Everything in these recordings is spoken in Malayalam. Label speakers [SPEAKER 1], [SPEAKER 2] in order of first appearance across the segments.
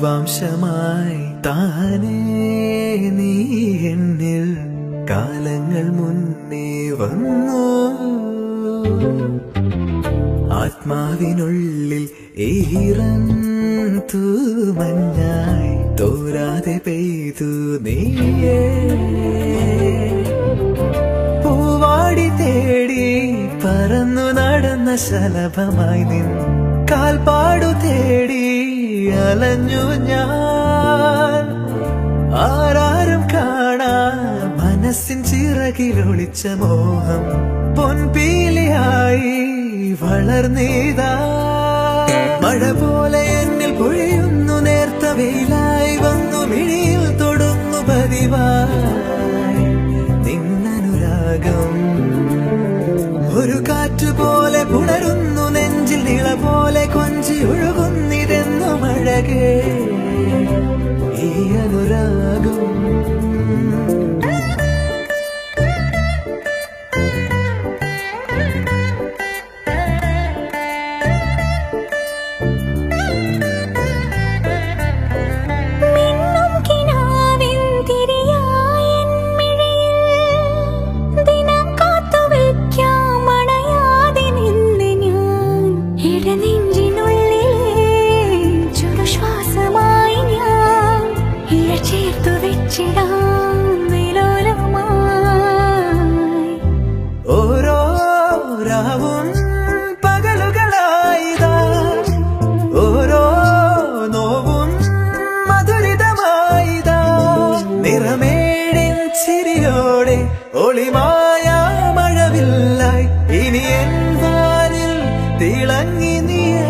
[SPEAKER 1] ജീവാംശമായി താനേ നീ എന്നിൽ കാലങ്ങൾ മുന്നേ വന്നു. ആത്മാവിനുള്ളിൽ ഈറൻ തൂമഞ്ഞായി തോരാതെ പെയ്തു നീയേ. പൂവാടി തേടി പറന്നു നടന്ന ശലഭമായി നിൻ കാൽപ്പാടു തേടി അലഞ്ഞു ഞാൻ. ആരാരും കാണാ മനസ്സിൻ ചിറകിലൊളിച്ച മോഹം പൊൻപീലിയായി വളർന്നീതാ. മഴ പോലെ എന്നിൽ പൊഴിയുന്നു, നേർത്ത വെയിലായി വന്നു മിഴിയിൽ തൊടുന്നു പതിവായി നിന്നനുരാഗം. ഒരു കാറ്റുപോലെ പുണരുന്നു നെഞ്ചിൽ, നിള പോലെ കൊഞ്ചി ഒഴുകുന്നിതെന്നു മഴകേ ഈ അനുരാഗം. ഓരോ രാവും പകലുകളായിതാ, ഓരോ നോവും മധുരിതമായിതാ. നിറമേഴിൻ ചിരിയോടെ ഒളിമായ മഴവില്ലായി ഇനി എൻ വാനിൽ തിളങ്ങി നീയേ.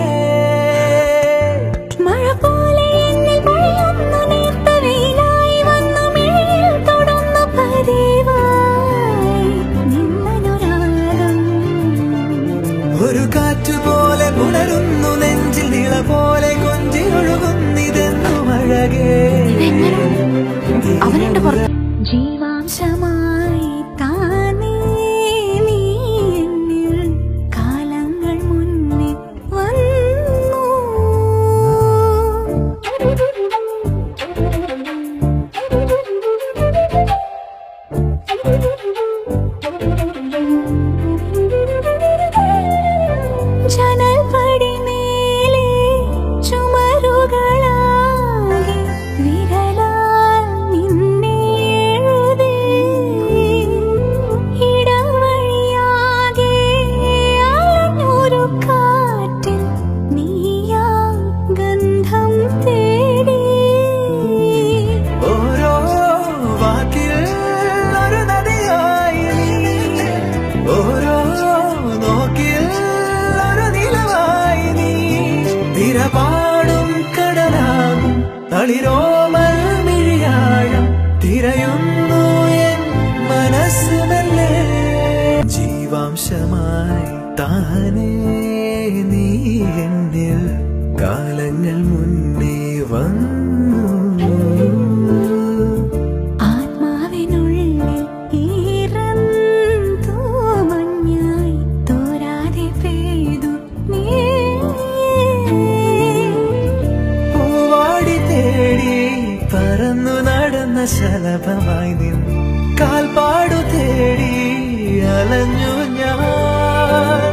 [SPEAKER 1] ഒരു കാറ്റുപോലെ പുണരുന്നു നെഞ്ചിൽ, നിള പോലെ കൊഞ്ചി ഒഴുകുന്നിതെന്നു മഴകേ
[SPEAKER 2] അവനുണ്ട് പുറത്ത്. ജീവാംശമായി താനേ നീ എന്നിൽ കാലങ്ങൾ മുന്നേ വന്നു. ജനൽപടി മേലെ ചുമരുകളാകെ വിരലാൽ നിന്നെ എഴുതി. ഇടവഴിയാകെ അലഞ്ഞൊരു കാറ്റിൽ നീയാ ഗന്ധം തേടി.
[SPEAKER 1] ഓരോ വാക്കിൽ ഒരു നദിയായി നീ, ഓരോ നോക്കിൽ തിരപാടും കടലാകും തളിരോമൽ മിഴിയാഴം തിരയുന്നു എൻ മനസ്സുമല്ലേ. ജീവാംശമായി താനേ നീ എന്നിൽ കാലങ്ങൾ മുന്നേ വന്നു.
[SPEAKER 2] ആത്മാവിനുള്ളിൽ ഈറൻ തൂമഞ്ഞായി തോരാതെ പെയ്തു നീ.
[SPEAKER 1] പറന്നു നടന്ന ശലഭമായി നിൻ കാൽപ്പാടു തേടി അലഞ്ഞു ഞാൻ.